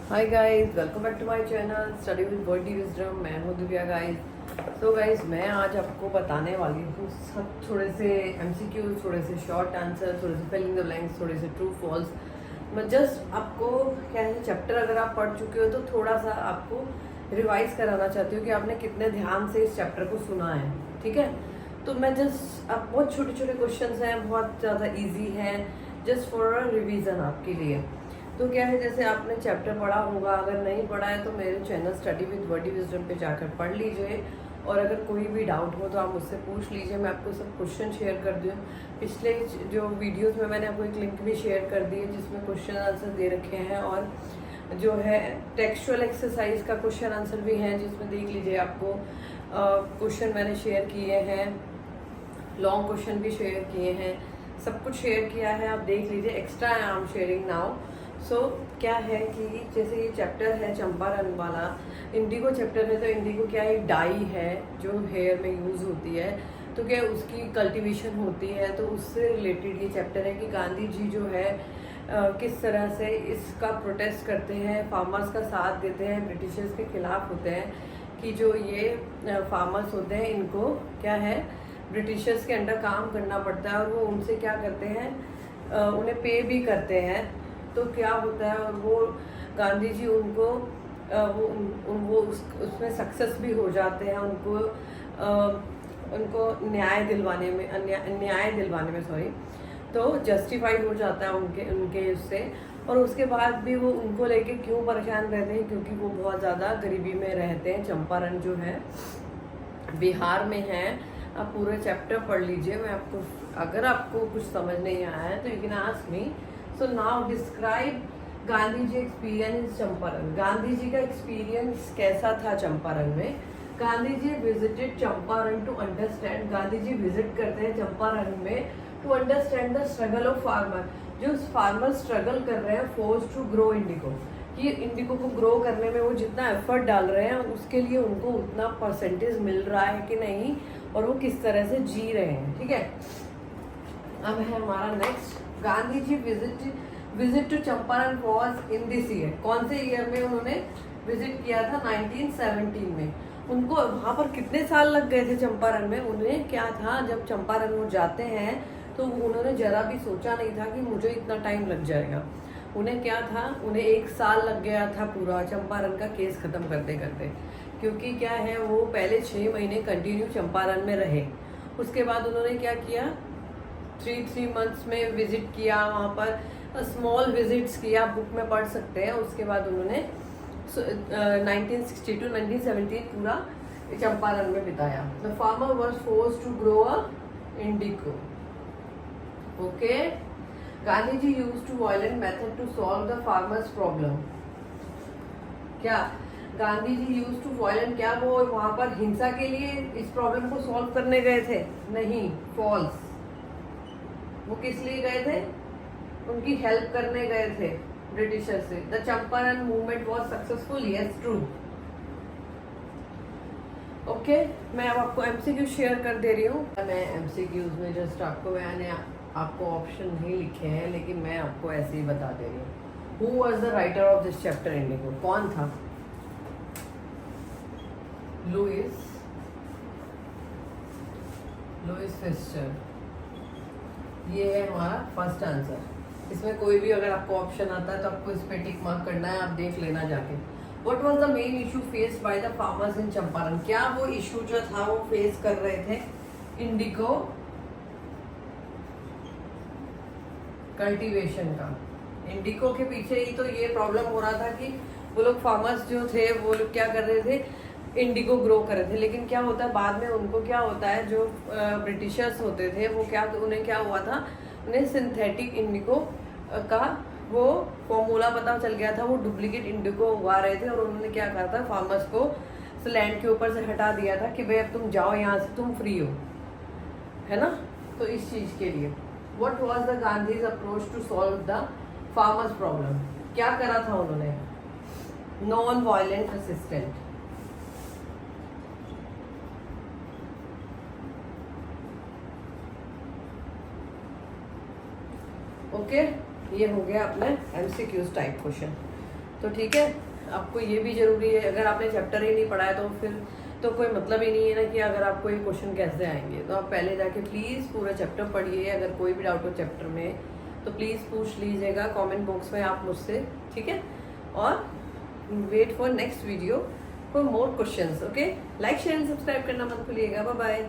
Hi guys, welcome back to my channel study with wordy wisdom. मैं हूँ Divya guys. तो guys, मैं आज आपको बताने वाली हूँ सब थोड़े से एमसीक्यू, थोड़े से शॉर्ट आंसर, थोड़े से फिलिंग द ब्लैंक्स, थोड़े से ट्रू फॉल्स। मैं जस्ट आपको क्या है, चैप्टर अगर आप पढ़ चुके हो तो थोड़ा सा आपको रिवाइज कराना चाहती हूँ कि आपने कितने ध्यान से इस चैप्टर को सुना है। ठीक है, तो मैं जस्ट आप बहुत छोटे छोटे क्वेश्चन हैं, बहुत ज़्यादा ईजी हैं, जस्ट फॉर अ रिविज़न आपके लिए। तो क्या है, जैसे आपने चैप्टर पढ़ा होगा, अगर नहीं पढ़ा है तो मेरे channel study with wordy wisdom पे जाकर पढ़ लीजिए। और अगर कोई भी डाउट हो तो आप मुझसे पूछ लीजिए, मैं आपको सब क्वेश्चन शेयर कर दूँ। पिछले जो वीडियोस में मैंने आपको एक लिंक भी शेयर कर दी है जिसमें क्वेश्चन आंसर दे रखे हैं, और जो है टेक्सचुअल एक्सरसाइज का क्वेश्चन आंसर भी है जिसमें देख लीजिए आपको क्वेश्चन मैंने शेयर किए हैं, लॉन्ग क्वेश्चन भी शेयर किए हैं, सब कुछ शेयर किया है, आप देख लीजिए। Extra I am sharing now. So क्या है कि जैसे ये चैप्टर है चंपारण वाला, इंडिगो चैप्टर है, तो इंडिगो क्या है, डाई है जो हेयर में यूज़ होती है। तो क्या उसकी कल्टीवेशन होती है, तो उससे रिलेटेड ये चैप्टर है कि गांधी जी जो है किस तरह से इसका प्रोटेस्ट करते हैं, फार्मर्स का साथ देते हैं, ब्रिटिशर्स के खिलाफ होते हैं कि जो ये फार्मर्स होते हैं इनको क्या है, ब्रिटिशर्स के अंडर काम करना पड़ता है, और वो उनसे क्या करते हैं, उन्हें पे भी करते हैं। तो क्या होता है, और वो गांधी जी उनको वो उसमें सक्सेस भी हो जाते हैं, उनको न्याय दिलवाने में सॉरी, तो जस्टिफाइड हो जाता है उनके उससे। और उसके बाद भी वो उनको लेके क्यों परेशान रहते हैं, क्योंकि वो बहुत ज़्यादा गरीबी में रहते हैं। चंपारण जो है बिहार में है। आप पूरे चैप्टर पढ़ लीजिए। मैं आपको, अगर आपको कुछ समझ नहीं आया है तो you can ask me. So now describe Gandhi ji experience Champaran. Gandhi ji का एक्सपीरियंस कैसा था चंपारण में। Gandhi ji visited Champaran to understand. Gandhi ji visit करते हैं चंपारण में to understand the struggle of farmer. जो फार्मर स्ट्रगल कर रहे हैं फोर्स टू ग्रो इंडिगो, कि इंडिगो को ग्रो करने में वो जितना एफर्ट डाल रहे हैं उसके लिए उनको उतना परसेंटेज मिल रहा है कि नहीं, और वो किस तरह से जी रहे हैं। ठीक है, अब है हमारा next. Gandhi ji visit to Champaran was in this year. कौन से ईयर में उन्होंने विजिट किया था? 1917 में। उनको वहाँ पर कितने साल लग गए थे चंपारण में? उन्हें क्या था, जब चंपारण वो जाते हैं तो उन्होंने जरा भी सोचा नहीं था कि मुझे इतना टाइम लग जाएगा। उन्हें क्या था, उन्हें 1 साल लग गया था पूरा चंपारण का केस खत्म करते करते। क्योंकि क्या है, वो पहले 6 महीने कंटिन्यू चंपारण में रहे। उसके बाद उन्होंने क्या किया, 3 मंथ्स में विजिट किया, वहाँ पर स्मॉल विजिट्स किया, बुक में पढ़ सकते हैं। उसके बाद उन्होंने 1960 टू 1917 पूरा चंपारण में बिताया। The farmer was forced to grow a indigo. Okay, Gandhi ji used to violent method to solve the farmers problem. क्या Gandhi ji use to violent, क्या वो वहां पर हिंसा के लिए इस प्रॉब्लम को सॉल्व करने गए थे? नहीं, फॉल्स। वो किस लिए गए थे? उनकी हेल्प करने गए थे ब्रिटिशर से। The Champaran movement was successful, yes true. Okay, मैं अब आपको एमसीक्यू शेयर कर दे रही हूँ। मैं एमसीक्यूज में जस्ट मैंने आपको ऑप्शन नहीं लिखे हैं, लेकिन मैं आपको ऐसे ही बता दे रही हूँ। Who was the writer of this chapter Indigo? कौन था? लुइस फिस्चर। ये है हमारा फर्स्ट आंसर। इसमें कोई भी अगर आपको ऑप्शन आता है तो आपको इस पे टिक मार्क करना है, आप देख लेना जाके। What was the main issue faced by the farmers in Champaran? क्या वो इशू जो था वो फेस कर रहे थे इंडिगो कल्टीवेशन का? इंडिगो के पीछे ही तो ये प्रॉब्लम हो रहा था कि वो लोग फार्मर्स जो थे वो लोग क्या कर रहे थे, इंडिगो ग्रो कर रहे थे। लेकिन क्या होता है बाद में, उनको क्या होता है, जो ब्रिटिशर्स होते थे वो क्या, उन्हें क्या हुआ था, उन्हें सिंथेटिक इंडिगो का वो फॉर्मूला पता चल गया था। वो डुप्लीकेट इंडिगो उगा रहे थे, और उन्होंने क्या कहा था, फार्मर्स को लैंड के ऊपर से हटा दिया था कि भाई अब तुम जाओ यहाँ से, तुम फ्री हो, है ना। तो इस चीज़ के लिए what was the Gandhi's approach to solve the farmers problem? क्या करा था उन्होंने? Non violent assistant. ओके, ये हो गया अपने एमसीक्यूज टाइप क्वेश्चन। तो ठीक है, आपको ये भी ज़रूरी है। अगर आपने चैप्टर ही नहीं पढ़ा है तो फिर तो कोई मतलब ही नहीं है ना कि अगर आपको ये क्वेश्चन कैसे आएंगे। तो आप पहले जाके प्लीज़ पूरा चैप्टर पढ़िए। अगर कोई भी डाउट हो चैप्टर में तो प्लीज़ पूछ लीजिएगा कमेंट बॉक्स में आप मुझसे, ठीक है। और wait for next video for more questions, okay. Like share and subscribe करना मत भूलिएगा। Bye bye.